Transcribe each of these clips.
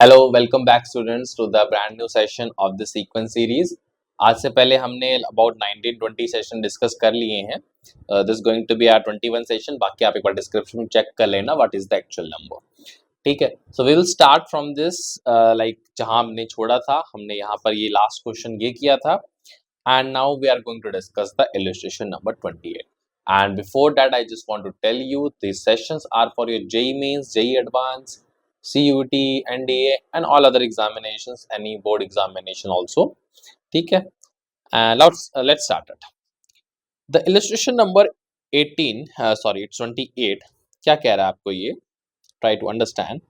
Hello welcome back students to the brand new session of the sequence series. आज से पहले हमने about 19-20 session discuss कर लिए हैं। This going to be our 21 session. बाकी आप एक बार डिस्क्रिप्शन में चेक कर लेना what is the actual number. ठीक है, so we will start from this like जहां हमने छोड़ा था। हमने यहाँ पर ये लास्ट क्वेश्चन ये किया था and now we are going to discuss the illustration number 28। And before that, I just want to tell you these sessions are for your JEE Mains, JEE Advanced, CUT, NDA and all other examinations, any board examination also. ठीक है, let's start it. The illustration number 18, sorry it's 28. क्या कह रहा है आपको ये? Try to understand.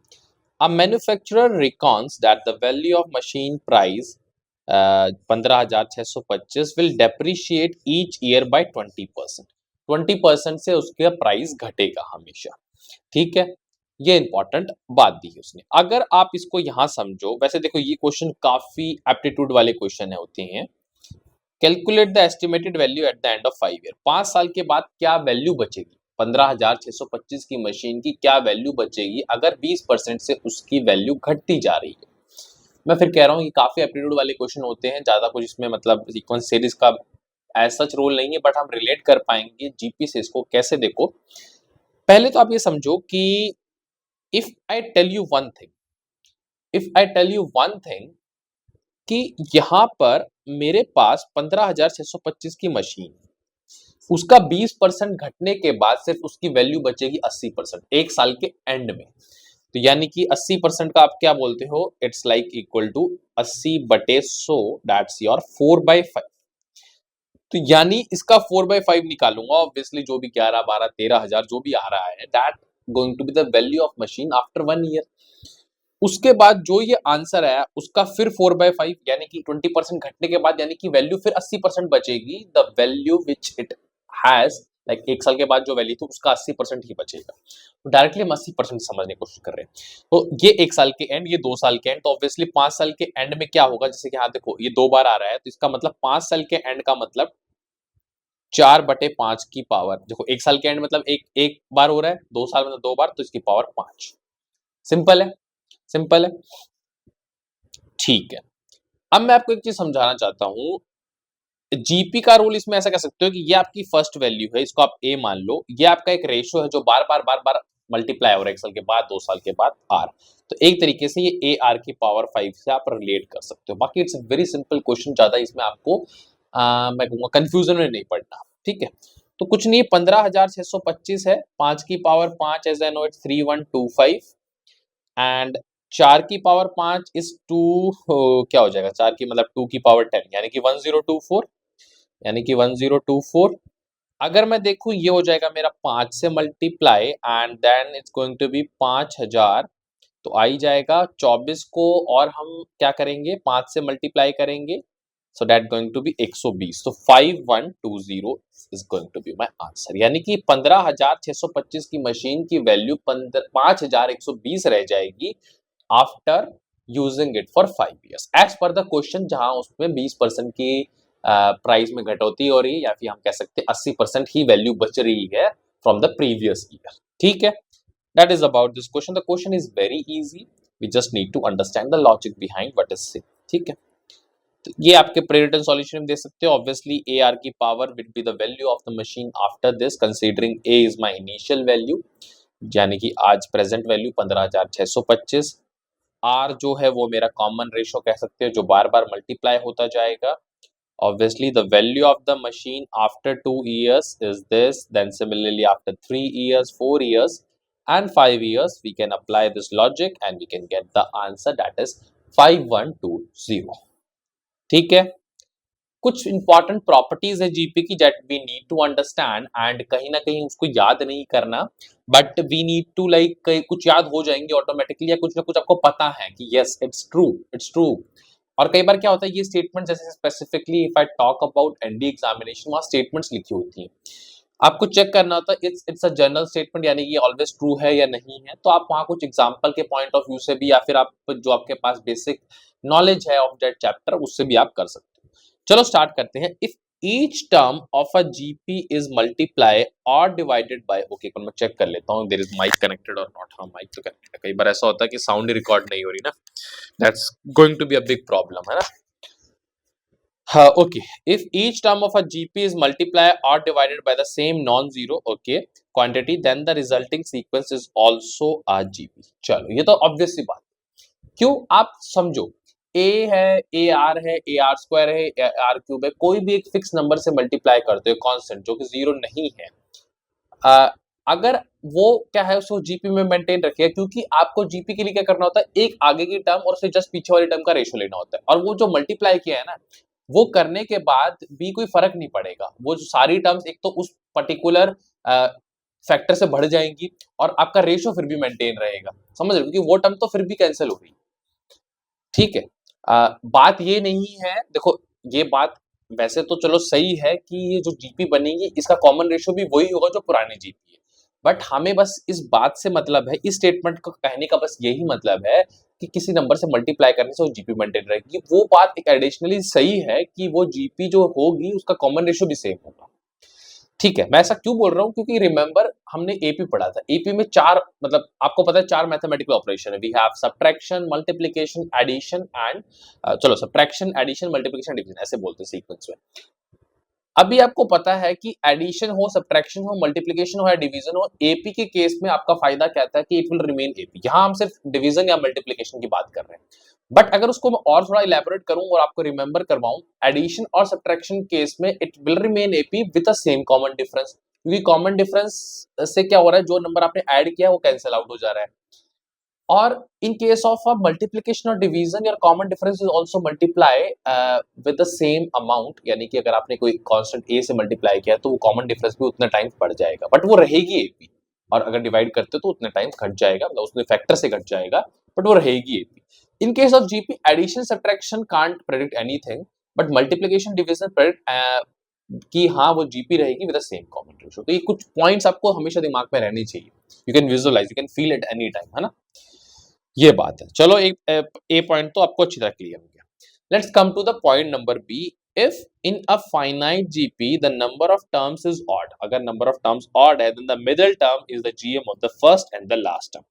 A manufacturer reckons that the value of machine price 15,625 will depreciate each year by 20%. 20% से उसका प्राइस घटेगा हमेशा। ठीक है, ये इंपॉर्टेंट बात दी है उसने। अगर आप इसको यहां समझो, वैसे देखो ये क्वेश्चन काफी एप्टीट्यूड वाले क्वेश्चन होते हैं। Calculate the estimated value at the end of 5 year. 5 साल के बाद क्या वैल्यू बचेगी? 15,625 की मशीन की क्या वैल्यू बचेगी अगर 20% से उसकी वैल्यू घटती जा रही है? मैं फिर कह रहा हूँ ये काफी एप्टीट्यूड वाले क्वेश्चन होते हैं, ज्यादा कुछ इसमें मतलब सीक्वेंस सीरीज का एज सच रोल नहीं है, बट हम रिलेट कर पाएंगे जीपी से इसको। कैसे? देखो, पहले तो आप ये समझो कि if I tell you one thing कि यहां पर मेरे पास 15,625 की मशीन, उसका 20% घटने के बाद सिर्फ उसकी वैल्यू बचेगी 80% एक साल के एंड में। तो यानी कि 80% का आप क्या बोलते हो? It's like equal to 80/100, that's your 4/5। तो यानी इसका 4/5 निकालूंगा, ऑब्वियसली जो भी 11, 12, 13,000 जो भी आ रहा है, that going to be the value of machine after 1 year. उसके बाद जो ये आंसर है उसका फिर 4/5 यानी कि 20% घटने के बाद, यानी कि वैल्यू फिर 80% बचेगी। The value which it has, like एक साल के बाद जो वैल्यू थी उसका 80% ही बचेगा। तो डायरेक्टली हम 80% समझने की कोशिश कर रहे हैं। तो ये एक साल के एंड, ये 2 साल के एंड, तो ऑब्वियसली 5 साल के एंड में क्या होगा? जैसे कि हाँ देखो ये 2 बार आ रहा है, तो इसका मतलब 5 साल के एंड का मतलब 4/5 की पावर। देखो एक साल के एंड मतलब एक बार हो रहा है, 2 साल मतलब 2 बार, तो इसकी पावर 5। सिंपल है, सिंपल है। ठीक है, अब मैं आपको एक चीज समझाना चाहता हूं। जीपी का रूल इसमें ऐसा कह सकते हो कि ये आपकी फर्स्ट वैल्यू है, इसको आप ए मान लो। ये आपका एक रेशियो है जो बार बार मल्टीप्लाई हो रहा है, 1 साल के बाद, 2 साल के बाद आर। तो एक तरीके से ये ए आर की पावर 5 से आप रिलेट कर सकते हो। बाकी इट्स वेरी सिंपल क्वेश्चन, ज्यादा इसमें आपको मैं कहूंगा कंफ्यूजन में नहीं पड़ना। ठीक है, तो कुछ नहीं, 15,625 है, 5 की power 5 as I know it's 3125 and 4 की पावर 5 इज 2। क्या हो जाएगा? 4 की मतलब 2 की पावर 10 यानी कि 1024, यानी कि 1024। अगर मैं देखूं ये हो जाएगा मेरा 5 से multiply and then it's going to be 5,000। तो आ ही जाएगा 24 को, और हम क्या करेंगे? 5 से मल्टीप्लाई करेंगे, so that going to be 120। तो 5120 is going to be my answer. यानी कि 15,625 की मशीन की वैल्यू 5,120 रह जाएगी after using it for 5 years as per the question, जहां उसमें 20% की प्राइस में कटौती हो रही है, या फिर हम कह सकते हैं 80% ही वैल्यू बच रही है फ्रॉम द प्रीवियस ईयर। ठीक है, that is about this question. The question is very easy, we just need to understand the logic behind what is said. ठीक है, तो ये आपके प्री-रिटन सॉल्यूशन में दे सकते हो। ऑब्वियसली ए आर की power will be the value of the machine after this, considering A is my initial value, यानी कि आज प्रेजेंट वैल्यू 15,625। आर जो है वो मेरा कॉमन रेशियो कह सकते हो, जो बार बार मल्टीप्लाई होता जाएगा। Obviously, the value of the machine after 2 years is this. Then similarly, after 3 years, 4 years, and 5 years, we can apply this logic and we can get the answer, that is 5120. ठीक है, कुछ important properties है GP की that we need to understand, and कहीं ना कहीं उसको याद नहीं करना, but we need to like कुछ याद हो जाएंगे ऑटोमेटिकली, या कुछ ना कुछ आपको पता है कि yes it's true, it's true. और कई बार क्या होता है, ये स्टेटमेंट जैसे specifically if I talk about ND examination, वहां स्टेटमेंट्स लिखी होती हैं, आपको चेक करना होता है इट्स अ जनरल स्टेटमेंट, यानी कि ऑलवेज ट्रू है या नहीं है। तो आप वहां कुछ एग्जांपल के पॉइंट ऑफ व्यू से भी, या फिर आप जो आपके पास बेसिक नॉलेज है ऑफ दैट चैप्टर, उससे भी आप कर सकते हो। चलो स्टार्ट करते हैं। If each term of a GP is multiply or divided by, okay, मैं चेक कर लेता हूँ there is mic connected or not. हाँ, mic तो connected है. कई बार ऐसा होता है कि साउंड रिकॉर्ड नहीं हो रही ना, that's going to be a big problem, है ना. हाँ, okay, if each term of a GP is multiplied or divided by the same non-zero, okay, quantity, then the resulting sequence is also a GP. चलो, ये तो obvious सी बात. क्यों? आप समझो, a है, AR है, AR स्क्वायर है, AR क्यूब है, कोई भी एक फिक्स नंबर से मल्टीप्लाई करते हो कांस्टेंट जो कि जीरो नहीं है, अगर वो क्या है उसको जीपी में मेंटेन रखिएगा, क्योंकि आपको जीपी के लिए क्या करना होता है, एक आगे की टर्म और उससे जस्ट पीछे वाली टर्म का रेशियो लेना होता है, और वो जो मल्टीप्लाई किया है ना, वो करने के बाद भी कोई फर्क नहीं पड़ेगा, वो जो सारी टर्म्स एक तो उस पर्टिकुलर फैक्टर से बढ़ जाएंगी और आपका रेशियो फिर भी मेंटेन रहेगा, समझ रहे हो, क्योंकि वो टर्म तो फिर भी कैंसिल हो रही है. ठीक है. बात ये नहीं है, देखो ये बात वैसे तो चलो सही है कि ये जो जीपी बनेगी इसका कॉमन रेशियो भी वही होगा जो पुरानी जीपी है, बट हमें बस इस बात से मतलब है, इस स्टेटमेंट को कहने का बस यही मतलब है कि किसी नंबर से मल्टीप्लाई करने से वो जीपी मेंटेन रहेगी. वो बात एक एडिशनली सही है कि वो जीपी जो होगी उसका कॉमन रेशियो भी सेम होगा. ठीक है. मैं ऐसा क्यों बोल रहा हूँ, क्योंकि रिमेंबर हमने एपी पढ़ा था, एपी में चार, मतलब आपको पता है चार मैथमेटिकल ऑपरेशन है. We have subtraction, multiplication, addition and चलो सब्ट्रैक्शन, एडिशन, मल्टीप्लिकेशन, डिवीजन ऐसे बोलते हैं सीक्वेंस में. अभी आपको पता है कि एडिशन हो, सब्ट्रैक्शन हो, मल्टीप्लिकेशन हो या डिवीजन हो, एपी के केस में आपका फायदा क्या था कि इट विल रिमेन एपी. यहां हम सिर्फ डिवीजन या मल्टीप्लिकेशन की बात कर रहे हैं, बट अगर उसको मैं और थोड़ा इलेबोरेट करूं और आपको रिमेंबर करवाऊं, एडिशन और सब्ट्रैक्शन केस में it will remain AP with the same common difference, क्योंकि कॉमन डिफरेंस से क्या हो रहा है, जो नंबर आपने ऐड किया है वो कैंसिल आउट हो जा रहा है. और इन केस ऑफ मल्टीप्लिकेशन और division your common difference is also multiply with the same amount, यानी कि अगर आपने कोई कांस्टेंट ए से मल्टीप्लाई किया तो वो कॉमन डिफरेंस भी उतना टाइम बढ़ जाएगा, बट वो रहेगी एपी. और अगर डिवाइड करते हो तो उतने टाइम घट जाएगा, मतलब उसमें फैक्टर से घट जाएगा, बट वो रहेगी AP. In case of GP, addition subtraction can't predict anything, but multiplication division predict कि हाँ वो जीपी रहेगी with the same common ratio. तो ये कुछ पॉइंट्स आपको हमेशा दिमाग में रहने चाहिए. You can visualize, you can feel it any time, है ना. ये बात है. चलो एक ए पॉइंट तो आपको अच्छी तरह क्लियर हो गया. Let's come to the point number B. If in a finite GP the number of terms is odd, अगर नंबर ऑफ टर्म्स ऑड है, then the middle term is the GM of the first and the last term.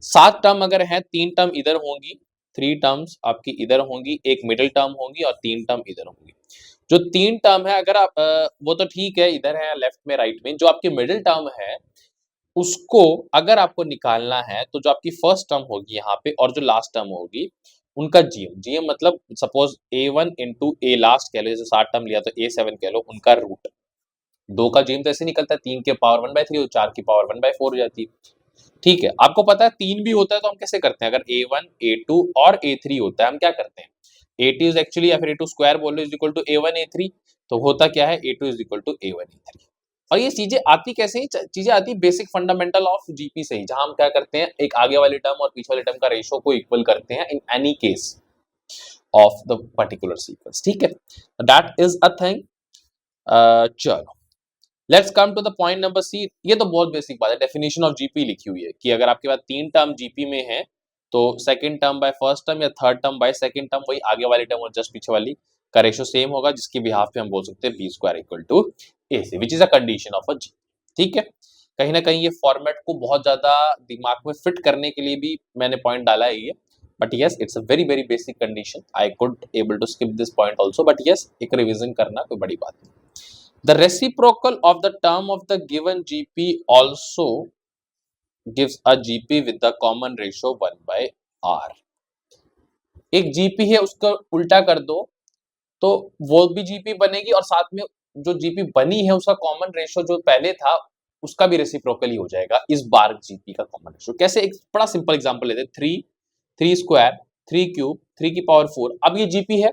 7 term अगर है, 3 term इधर होंगी, 3 terms आपकी इधर होंगी, एक मिडिल टर्म होंगी और 3 टर्म इधर होंगी. जो 3 टर्म है, अगर आप वो तो ठीक है, इधर है लेफ्ट में राइट में, जो आपकी मिडिल टर्म है उसको अगर आपको निकालना है तो जो आपकी फर्स्ट टर्म होगी यहाँ पे और जो लास्ट टर्म होगी उनका जीएम, जीएम मतलब सपोज a1 इंटू ए लास्ट कह लो, जैसे 7 टर्म लिया तो a7 कह लो, उनका रूट. 2 का जीएम तो ऐसे निकलता है 3 के पावर 1/3 और 4 की पावर 1/4 हो जाती है. ठीक है. आपको पता है 3 भी होता है तो हम कैसे करते हैं, अगर a1 a2 और a3 होता है हम क्या करते हैं, a2 इज एक्चुअली या फिर a2 स्क्वायर बोल लो is equal to a1 a3, तो होता क्या है a2 is equal to a1 a3. और ये चीजें आती कैसे ही, चीजें आती बेसिक फंडामेंटल ऑफ जीपी से ही, जहां हम क्या करते हैं, एक आगे वाली टर्म और पीछे वाली टर्म का रेशियो को इक्वल करते हैं in any case of the particular sequence. ठीक है. That is a thing. चलो let's come to the point number C. ये तो बहुत बेसिक बात है, डेफिनेशन ऑफ जीपी लिखी हुई है कि अगर आपके पास 3 टर्म जीपी में है तो second term by first term या third term by second term, वही आगे वाली टर्म और जस्ट पीछे वाली का रेशियो सेम होगा, जिसके बिहाफ पे हम बोल सकते हैं B square equal to A C, which is a condition of a G. ठीक है. कहीं ना कहीं ये फॉर्मेट को बहुत ज्यादा दिमाग में फिट करने के लिए भी मैंने पॉइंट डाला है ये, but yes it's a very very basic condition. I could able to skip this point also, but yes एक रिविजन करना कोई बड़ी बात नहीं. The reciprocal of the term of the given GP also gives a GP with the common ratio 1/r. एक GP है उसका उल्टा कर दो तो वो भी GP बनेगी और साथ में जो GP बनी है उसका कॉमन रेशियो जो पहले था उसका भी रेसिप्रोकल ही हो जाएगा इस बार GP का कॉमन रेशियो. कैसे, एक बड़ा सिंपल एग्जांपल लेते हैं. 3 स्क्वायर 3 क्यूब 3 की पावर 4. अब ये GP है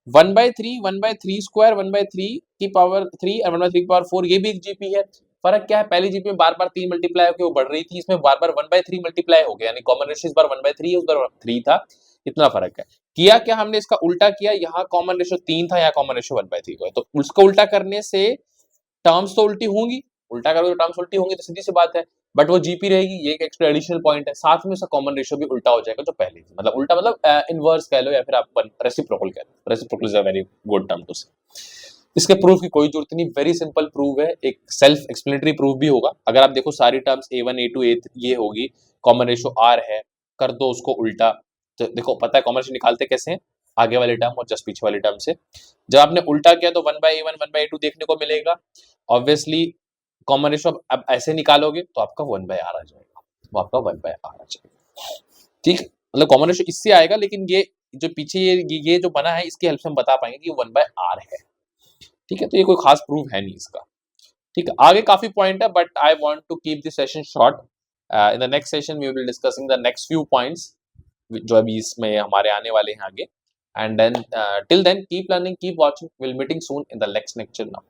1/3 1/3 स्क्वायर 1/3 की पावर 3 और 1/3 की पावर 4, ये भी एक जीपी है. फर्क क्या है, पहली जीपी में बार बार 3 मल्टीप्लाई होकर वो बढ़ रही थी, इसमें बार बार 1/3 मल्टीप्लाई हो गया, यानी कॉमन रेशियो इस बार 1/3 है, उस बार 3 था. इतना फर्क है. किया क्या हमने, इसका उल्टा किया, यहाँ कॉमन रेशियो 3 था, यहाँ कॉमन रेशियो 1/3 हुआ, तो उसको उल्टा करने से टर्म्स तो उल्टी होंगी, उल्टा करोगे तो टर्म्स उल्टी होंगी, तो सीधी सी बात है, बट वो जीपी रहेगी. ये एक एक्स्ट्रा एडिशनल पॉइंट है. साथ में उसका कॉमन रेशियो भी उल्टा हो जाएगा जो पहले थी, मतलब उल्टा मतलब इनवर्स कह लो या फिर आप रेसिप्रोकल कह लो. Reciprocal is a very good term to say. इसके प्रूफ की कोई जरूरत नहीं, वेरी सिंपल प्रूफ है, एक सेल्फ एक्सप्लेनेटरी प्रूफ भी होगा। अगर आप देखो सारी टर्म्स a1 a2 a3 ये होगी, कॉमन रेशियो r है, कर दो उसको उल्टा, तो देखो पता है कॉमन रेशियो निकालते कैसे हैं, आगे वाले टर्म और जस्ट पीछे वाले टर्म से। जब आपने उल्टा किया तो 1/a1 1/a2 देखने को मिलेगा। ऑब्वियसली कॉमन रेशियो अब ऐसे निकालोगे तो आपका 1/r आ जाएगा, वो आपका 1/r आ जाएगा। ठीक, मतलब कॉमन रेशियो इससे आएगा, लेकिन ये जो पीछे ये जो बना है इसकी हेल्प से हम बता पाएंगे कि 1/r है। ठीक है, तो ये कोई खास प्रूफ है नहीं इसका। ठीक है, आगे काफी पॉइंट है, but I want to keep this session short. In the next session we will discussing the next few points जो अभी इसमें हमारे आने वाले हैं आगे। And then till then keep learning, keep watching, will meeting soon in the next lecture now.